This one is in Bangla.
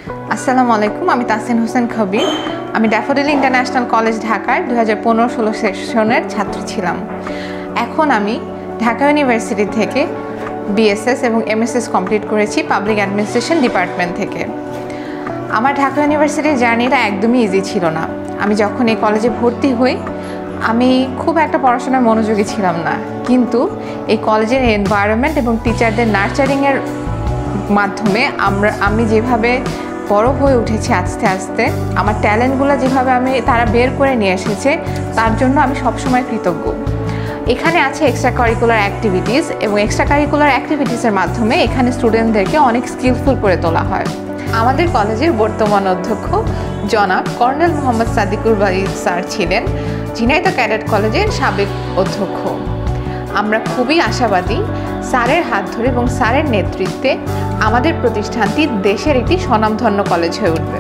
আসসালামু আলাইকুম, আমি তাসিন হোসেন খবির। আমি ড্যাফোডিল ইন্টারন্যাশনাল কলেজ ঢাকার 2015-16 সেশনের ছাত্রী ছিলাম। এখন আমি ঢাকা ইউনিভার্সিটি থেকে বিএসএস এবং এমএসএস কমপ্লিট করেছি পাবলিক অ্যাডমিনিস্ট্রেশন ডিপার্টমেন্ট থেকে। আমার ঢাকা ইউনিভার্সিটির জার্নিটা একদমই ইজি ছিল না। আমি যখন এই কলেজে ভর্তি হই আমি খুব একটা পড়াশোনায় মনোযোগী ছিলাম না, কিন্তু এই কলেজের এনভায়রনমেন্ট এবং টিচারদের নার্চারিংয়ের মাধ্যমে আমি যেভাবে বড় হয়ে উঠেছি আস্তে আস্তে, আমার ট্যালেন্টগুলো যেভাবে তারা বের করে নিয়ে এসেছে তার জন্য আমি সবসময় কৃতজ্ঞ। এখানে আছে এক্সট্রা কারিকুলার অ্যাক্টিভিটিস, এবং এক্সট্রা কারিকুলার অ্যাক্টিভিটিসের মাধ্যমে এখানে স্টুডেন্টদেরকে অনেক স্কিলফুল করে তোলা হয়। আমাদের কলেজের বর্তমান অধ্যক্ষ জনাব কর্নেল মোহাম্মদ সাদিকুর বাড়ি স্যার ছিলেন ঝিনাইদহ ক্যাডেট কলেজের সাবেক অধ্যক্ষ। আমরা খুবই আশাবাদী স্যারের হাত ধরে এবং স্যারের নেতৃত্বে আমাদের প্রতিষ্ঠানটি দেশের একটি স্বনামধন্য কলেজ হয়ে উঠবে।